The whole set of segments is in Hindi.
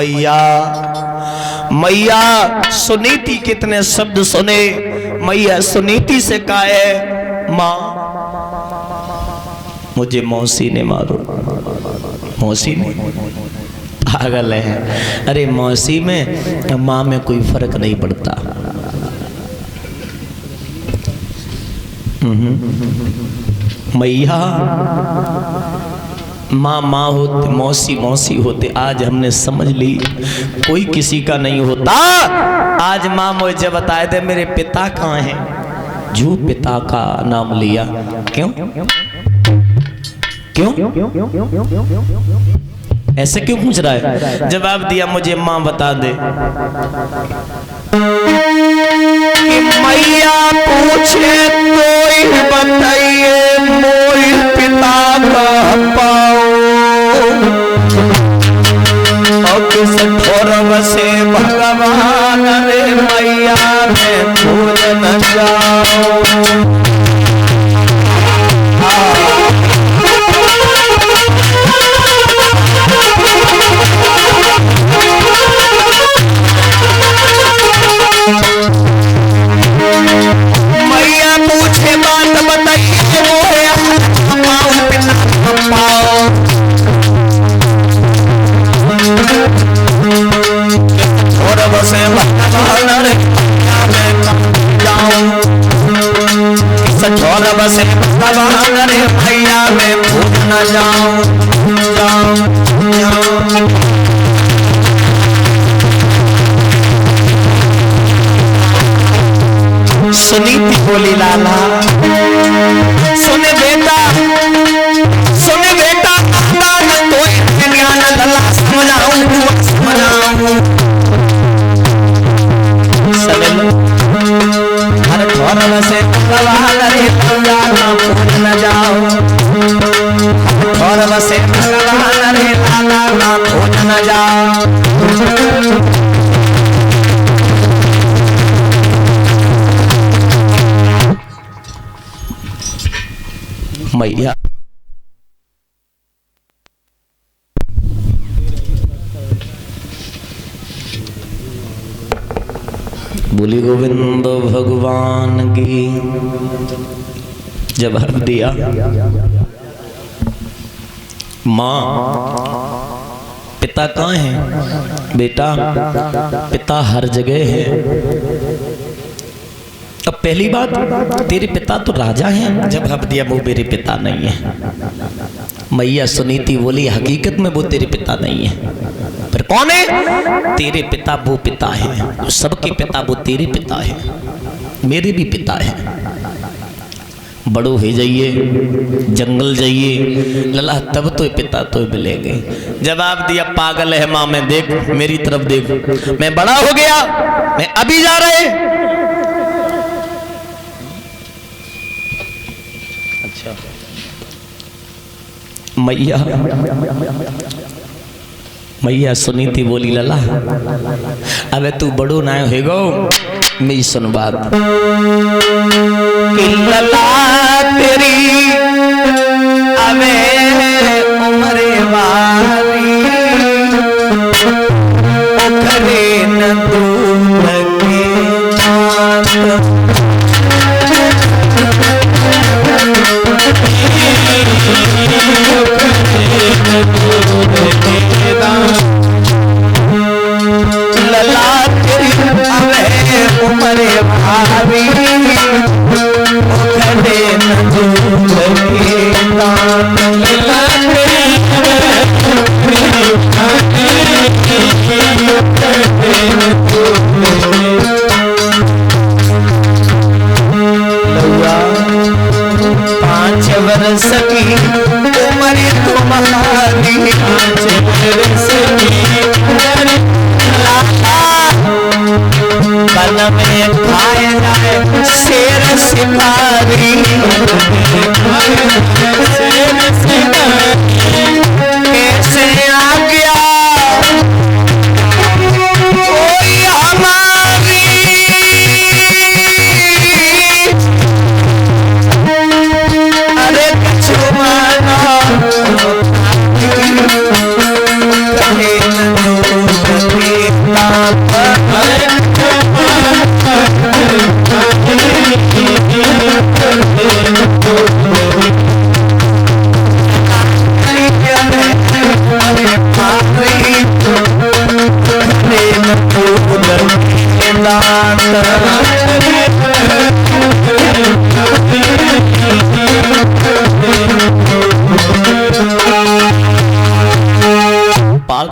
मैया मैया सुनीति कितने शब्द सुने। मैया सुनीति से कहा है माँ मुझे मौसी ने मारो। मौसी ने पागल है। अरे मौसी में माँ में कोई फर्क नहीं पड़ता। मैया माँ माँ होते मौसी मौसी होते। आज हमने समझ ली कोई किसी का नहीं होता। आज माँ मुझे बताए थे मेरे पिता कहाँ हैं। जो पिता का नाम लिया क्यों क्यों ऐसे क्यों पूछ रहा है। जवाब दिया मुझे माँ बता दे कि मैया पूछे तो बताइए मोई पिता का पाओ और किस ठोरव से भगवान रे मैया में भूल न जाओ। मैया पूछे बात बताइए और बसे भगवान रे सचोर बसे भगवान रे मैया में भूल न जाऊं सुनीति बोली लाला सुने बेटा तो ज्ञान लला समझाऊं हर घर से भगवान रे लाला भूल न जाओ। घर से भगवान रे लाला भूल न जाओ। मैया बोली गोविंद भगवान की। जवाब दिया माँ पिता कहाँ है। बेटा पिता हर जगह है। अब पहली बात तेरे पिता तो राजा हैं। जवाब दिया वो मेरे पिता नहीं है। मैया सुनीति बोली हकीकत में वो तेरे पिता नहीं है। फिर कौन है। तेरे पिता वो पिता है। सबके पिता वो तेरे पिता है। मेरे भी पिता है। बड़ो हो जाइए जंगल जाइए लला तब तो पिता तो मिलेंगे। जवाब दिया पागल है माँ मैं देख मेरी तरफ देख मैं बड़ा हो गया मैं अभी जा रहे। अच्छा मैया सुनीति बोली लला अबे तू बड़ो ना होगो मेरी सुन बात कि लला तेरी अबे उम्र वाली ओखरे न दूर के लला तेरी अबे उम्र भाभी ओखरे न दूर के लला पाँच वर्ष की उम्र तुम्हारी बन में खाए जाए शेर शिकारी कैसे आ गया कोई हमारी अरे छुमाना कहे न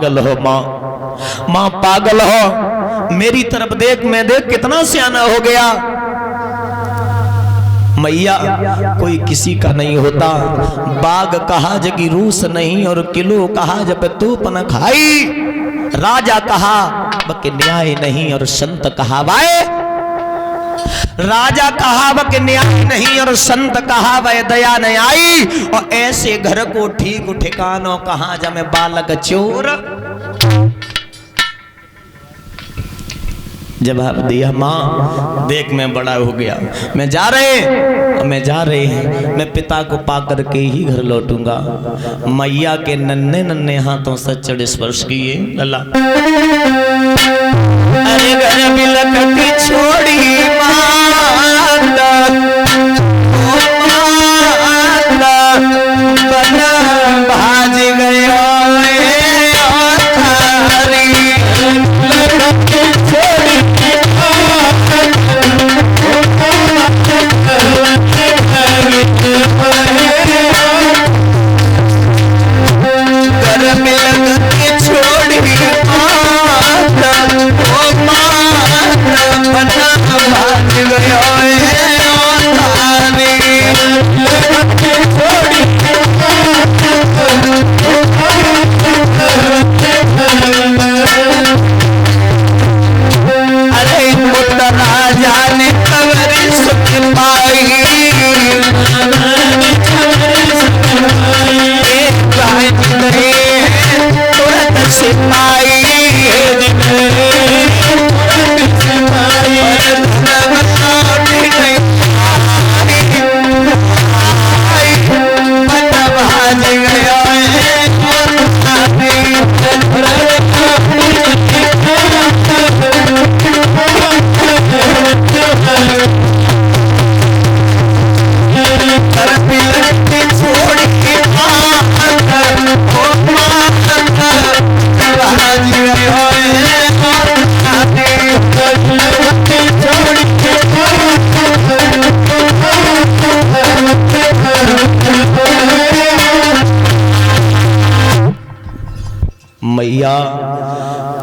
पागल हो माँ, माँ पागल हो, मेरी तरफ देख, मैं देख कितना सियाना हो गया। मैया कोई किसी का नहीं होता, बाग कहा जगी रूस नहीं और किलो कहा जब तूप न खाई, राजा कहा बक न्याय नहीं और संत कहा वाए, राजा कहा बक न्याय नहीं और संत कहा वह दया नहीं आई, और ऐसे घर को ठीक ठिकानो कहा जमे बालक चोर। जवाब दिया माँ देख मैं बड़ा हो गया, मैं जा रहे हैं, मैं पिता को पा करके ही घर लौटूंगा। मैया के नन्हे नन्हे हाथों से चढ़ स्पर्श किए लला, अरे घर बिलखती छोड़ी माता, बना भाज गया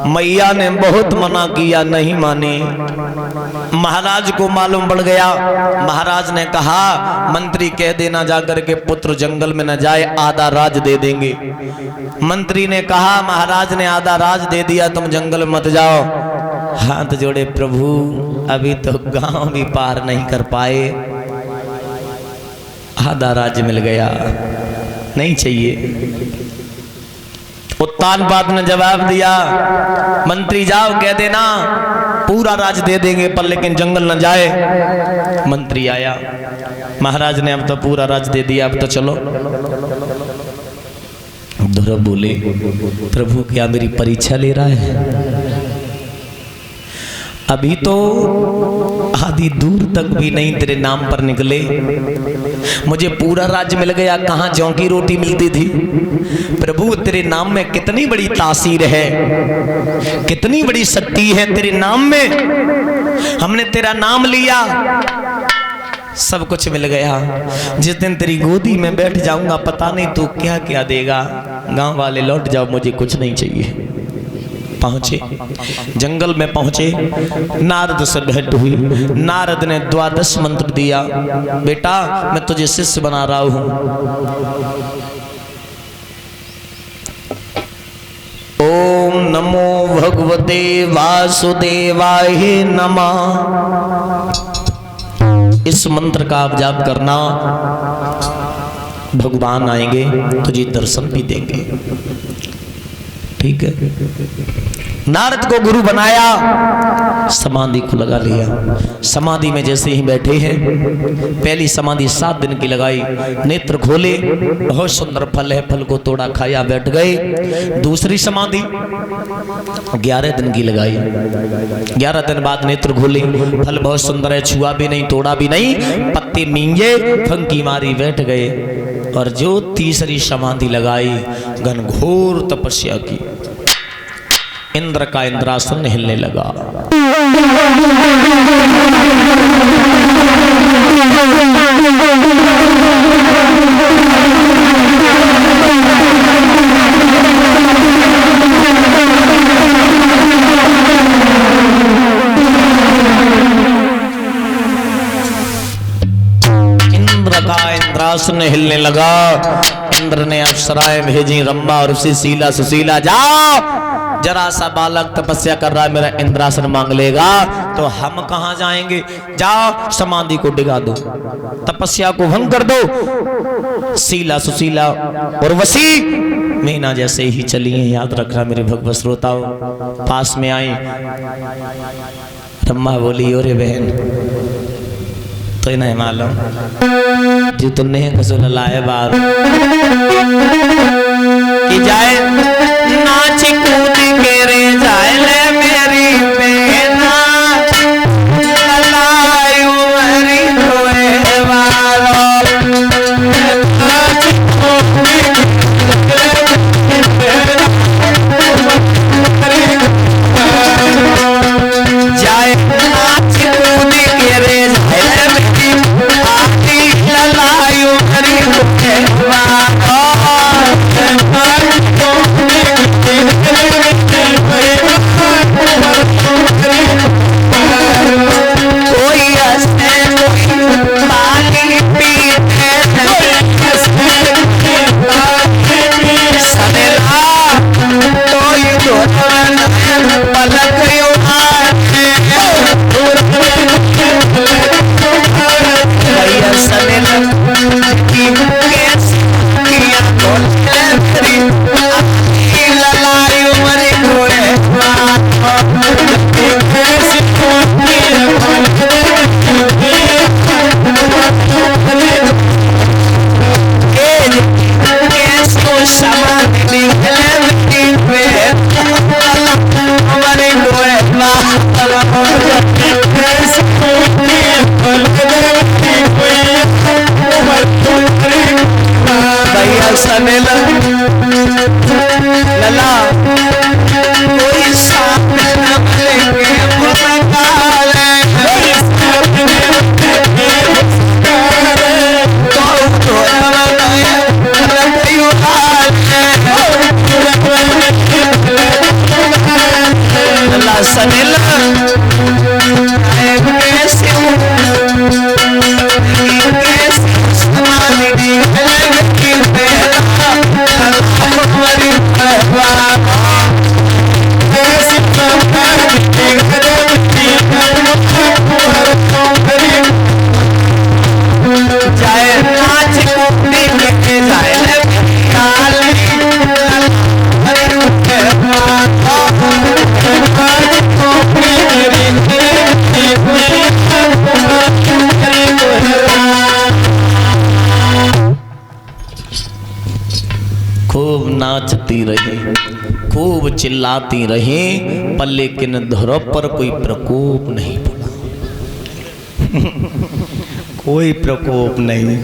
मैया ने बहुत मना किया, नहीं माने। महाराज को मालूम पड़ गया, महाराज ने कहा मंत्री कह देना जाकर के पुत्र जंगल में न जाए, आधा राज दे देंगे। मंत्री ने कहा महाराज ने आधा राज दे दिया, तुम जंगल मत जाओ। हाथ जोड़े प्रभु, अभी तो गांव भी पार नहीं कर पाए, आधा राज मिल गया, नहीं चाहिए। उत्तानपाद ने जवाब दिया मंत्री जाओ कह देना पूरा राज दे देंगे, पर लेकिन जंगल न जाए। मंत्री आया, महाराज ने अब तो पूरा राज दे दिया, अब तो चलो। ध्रुव बोले प्रभु क्या मेरी परीक्षा ले रहा है? अभी तो आधी दूर तक भी नहीं तेरे नाम पर निकले, मुझे पूरा राज्य मिल गया, कहाँ जौ की रोटी मिलती थी। प्रभु तेरे नाम में कितनी बड़ी तासीर है, कितनी बड़ी शक्ति है तेरे नाम में। हमने तेरा नाम लिया, सब कुछ मिल गया। जिस दिन तेरी गोदी में बैठ जाऊंगा पता नहीं तू क्या क्या देगा। गांव वाले लौट जाओ, मुझे कुछ नहीं चाहिए। पहुंचे, जंगल में पहुंचे, नारद से भेंट हुई। नारद ने 12 मंत्र दिया, बेटा मैं तुझे शिष्य बना रहा हूं। ओम नमो भगवते वासुदेवाय नमः। इस मंत्र का आप जाप करना, भगवान आएंगे तुझे दर्शन भी देंगे, ठीक है। नारद को गुरु बनाया, समाधि को लगा लिया। समाधि में जैसे ही बैठे हैं, पहली समाधि 7 दिन की लगाई, नेत्र खोले, बहुत सुंदर फल है, फल को तोड़ा खाया, बैठ गए। दूसरी समाधि 11 दिन की लगाई, 11 दिन बाद नेत्र खोले, फल बहुत सुंदर है, छुआ भी नहीं, तोड़ा भी नहीं, पत्ते मींगे, फंकी मारी, बैठ गए। और जो तीसरी समाधि लगाई, घनघोर तपस्या की, इंद्र का इंद्रासन हिलने लगा। इंद्रासन हिलने लगा। इंद्र ने अप्सराएं भेजी, रंभा और सुशीला, सुशीला जाओ, जरा सा बालक तपस्या कर रहा है, मेरा इंद्रासन मांग लेगा तो हम कहां जाएंगे, जाओ समाधि को डिगा दो, तपस्या को भंग कर दो। शीला, सुशीला और वसी मीना जैसे ही चली हैं, याद रखना मेरे भगवत श्रोताओं। पास में आई, रम्मा बोली, ओरे बहन तो नहीं मालूम जी तुमने कसुल लाए बार कि जाए नाच कूद के रे जाए ले मेरी बहना लायू मरी होए वालो जाए नाच कूद के रे जाए मेरी आती लायू मरी होए वालो लला कोई सामने न मिलेंगे खूब नाचती रही, खूब चिल्लाती रही, पर लेकिन धुरव पर कोई प्रकोप नहीं पड़ा। कोई प्रकोप नहीं।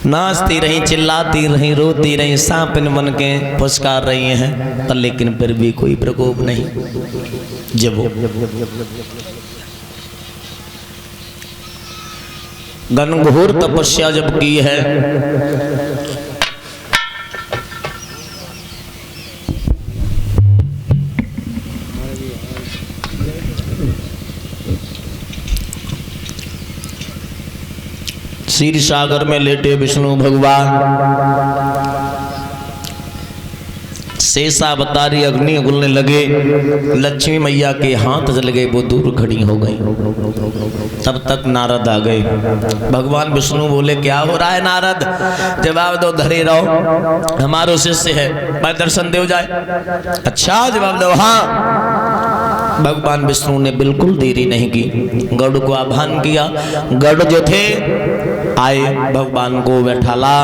नाचती रही, चिल्लाती रही, रोती रही, सांपिन बन के पुचकार रही हैं, पर लेकिन फिर भी कोई प्रकोप नहीं। जब घनघोर तपस्या जब की है, क्षीर सागर में लेटे विष्णु भगवान शेषावतारी अग्नि उगलने लगे, लक्ष्मी मैया के हाथ जल गए, वो दूर खड़ी हो गई। तब तक नारद आ गए। भगवान विष्णु बोले, क्या हो रहा है नारद? जवाब दो, धरे रहो, हमारो शिष्य है, मैं दर्शन दे जाए। अच्छा, जवाब दो। हाँ। भगवान विष्णु ने बिल्कुल देरी नहीं की, गरुड़ को आह्वान किया। गरुड़ जो थे आए, भगवान को बैठाला,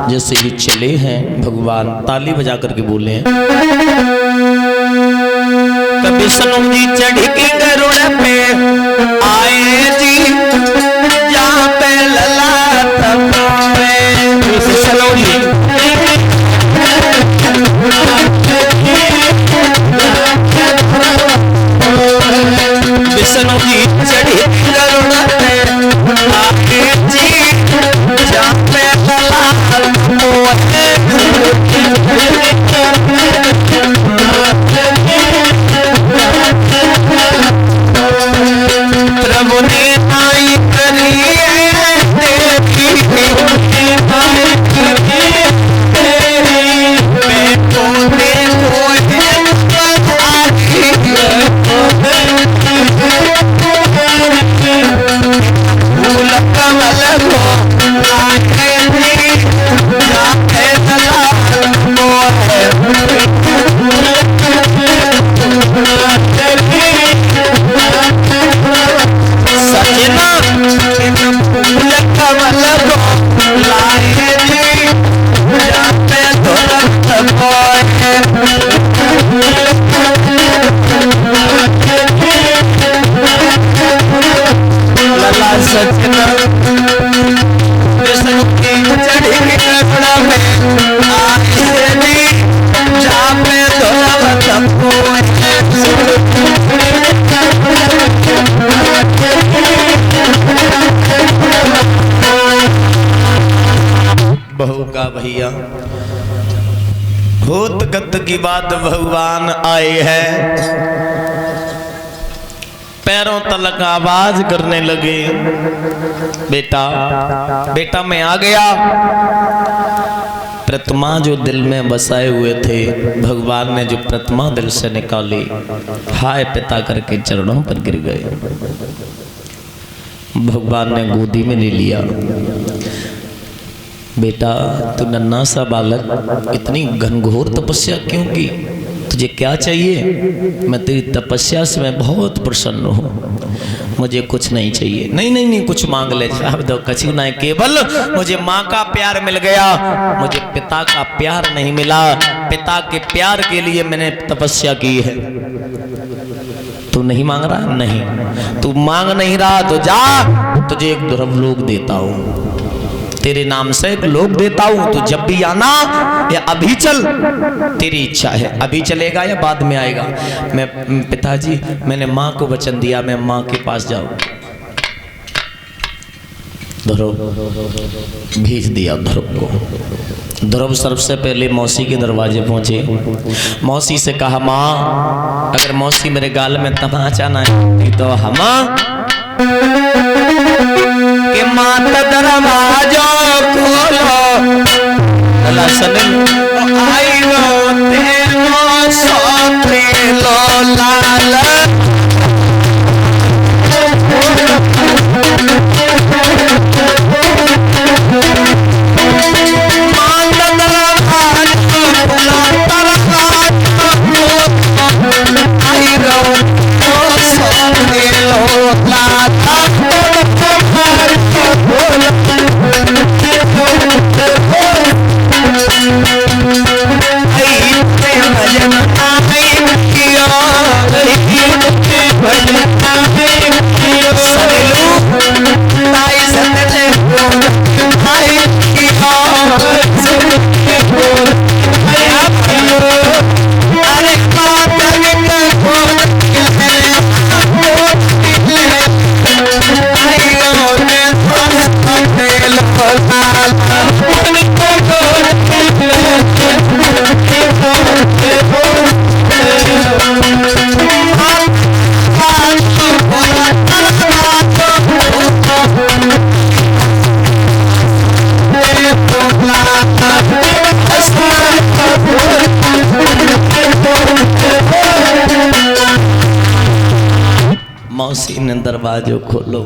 जैसे ही चले हैं भगवान ताली बजा करके बोले हैं, विष्णु जी चढ़ के गरुड़ पे आए जी, जहाँ पे लला तपे विष्णु जी विष्णु जी चढ़ गरुड़ पे आए जी, जहाँ पे लला प्रभु ने आई करी देवी बहू का भैया होत गत की बात भगवान आए हैं, पैरों तलक आवाज करने लगे, बेटा बेटा मैं आ गया। प्रतिमा जो दिल में बसाए हुए थे भगवान ने जो प्रतिमा दिल से निकाली, हाय पिता करके चरणों पर गिर गए। भगवान ने गोदी में ले लिया, बेटा तू नन्हा सा बालक इतनी घनघोर तपस्या क्यों की, तुझे क्या चाहिए? मैं तेरी तपस्या से मैं बहुत प्रसन्न हूँ, मुझे कुछ नहीं चाहिए। नहीं नहीं नहीं कुछ मांग ले, दो कछु नहीं, केवल मुझे माँ का प्यार मिल गया, मुझे पिता का प्यार नहीं मिला। पिता के प्यार के लिए मैंने तपस्या की है। तू नहीं मांग रहा? नहीं। तू मांग नहीं रहा तो जा, तुझे एक ध्रुव लोक देता हूँ, तेरे नाम से एक लोक देता हूँ, तो जब भी आना या अभी चल, तेरी इच्छा है। अभी चलेगा या बाद में आएगा? मैं पिताजी मैंने माँ को वचन दिया, मैं माँ के पास जाऊँ। ध्रुव भेज दिया ध्रुव को। ध्रुव सबसे पहले मौसी के दरवाजे पहुंचे। मौसी से कहा माँ अगर मौसी मेरे गाल में तमाचा ना तो हम के माता दरवाजा खोलो, आई वो तेरो सोते लो लाल। मौसी ने दरवाजों खोलो,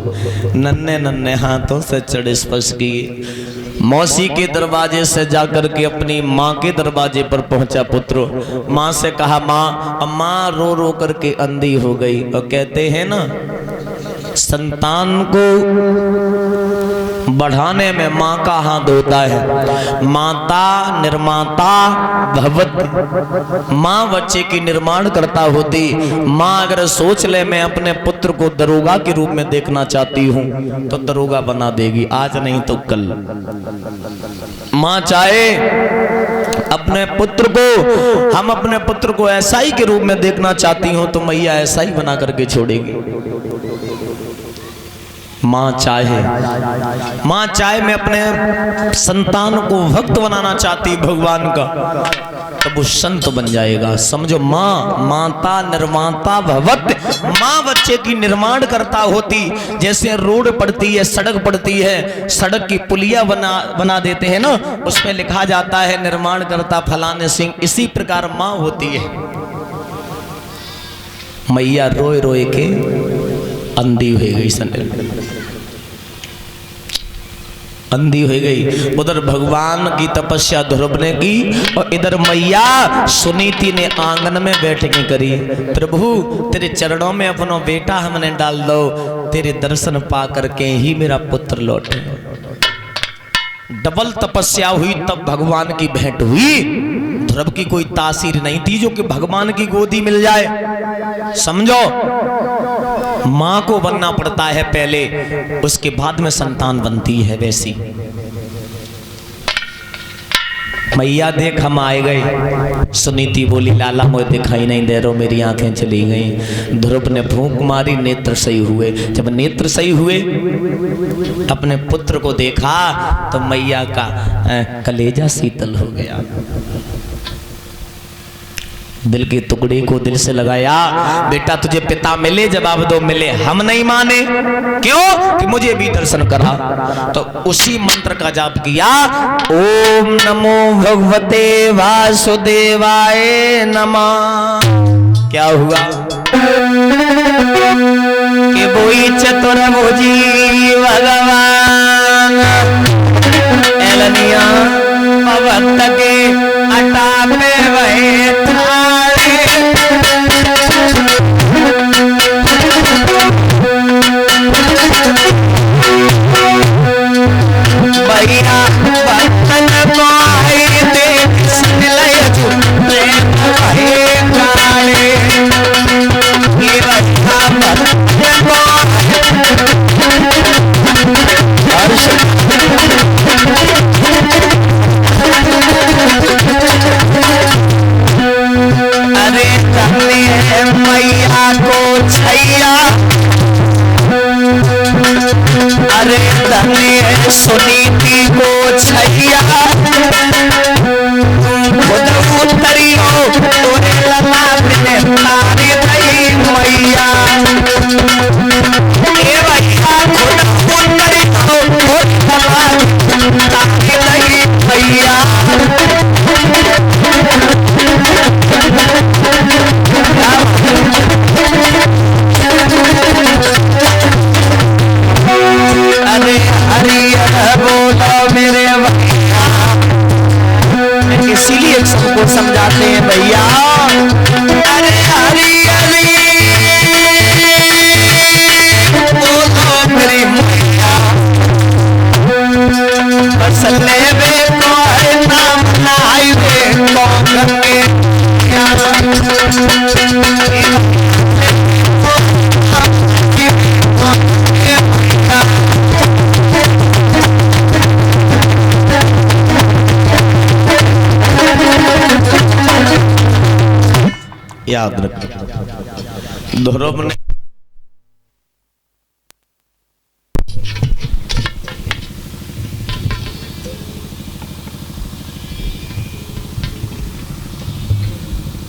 नन्हे नन्हे हाथों से चढ़ स्पर्श किए। मौसी के दरवाजे से जाकर के अपनी माँ के दरवाजे पर पहुंचा पुत्र। माँ से कहा माँ, अम्मा रो रो करके अंधी हो गई। और कहते हैं ना संतान को बढ़ाने में माँ का हाथ होता है। माता निर्माता भवति, माँ बच्चे की निर्माण करता होती। माँ अगर सोच ले मैं अपने पुत्र को दरोगा के रूप में देखना चाहती हूँ तो दरोगा बना देगी, आज नहीं तो कल। माँ चाहे अपने पुत्र को, हम अपने पुत्र को ऐसा ही के रूप में देखना चाहती हूँ तो मैया ऐसा ही बना करके छोड़ेगी। माँ चाहे मैं अपने संतान को भक्त बनाना चाहती भगवान का तब वो संत बन जाएगा। समझो माँ माता निर्माता भवत, माँ बच्चे की निर्माण करता होती। जैसे रोड पड़ती है, सड़क पड़ती है, सड़क की पुलिया बना देते हैं ना, उसमें लिखा जाता है निर्माण करता फलाने सिंह। इसी प्रकार माँ होती है। मैया रोए रोए के अंधी हो गई, अंधी हो गई। उधर भगवान की तपस्या ध्रुव ने की और इधर मैया सुनीति ने आंगन में बैठकें करी। प्रभु तेरे चरणों में अपना बेटा हमने डाल दो, तेरे दर्शन पा करके ही मेरा पुत्र लौटे। डबल तपस्या हुई तब भगवान की भेंट हुई। ध्रुव की कोई तासीर नहीं थी जो कि भगवान की गोदी मिल जाए। समझो माँ को बनना पड़ता है पहले, उसके बाद में संतान बनती है। वैसी मैया देख हम आए गए। सुनीति बोली लाला मुझे दिखाई नहीं दे रहा, मेरी आंखें चली गई। ध्रुव ने फूंक मारी, नेत्र सही हुए। जब नेत्र सही हुए अपने पुत्र को देखा तो मैया का कलेजा शीतल हो गया। दिल के टुकड़े को दिल से लगाया, बेटा तुझे पिता मिले, जवाब दो मिले। हम नहीं माने, क्यों कि मुझे भी दर्शन करा। तो उसी मंत्र का जाप किया, ओम नमो भगवते वासुदेवाय नमः। क्या हुआ कि वही चतुर्भुजी भगवान एलनिया भक्त के अटा पे वही भैया बर्तन पाए दे लय प्रेम भये काले ये भैया बर्तन अरे तमने मैया को छैया, अरे तमने सुनीति को छैया, खुद उतरी हो तोरे लला बिने तारी दई मैया। ए भैया खुद उतरी हो तोरे लला तारी दई मैया। अरे हरियर बोलो मेरे भैया, इसीलिए सबको समझाते हैं भैया। अरे हरियर बोलो मेरी मैया, बस लेवे को है नाम नाई वे को गंगे याद रख। ध्रुव ने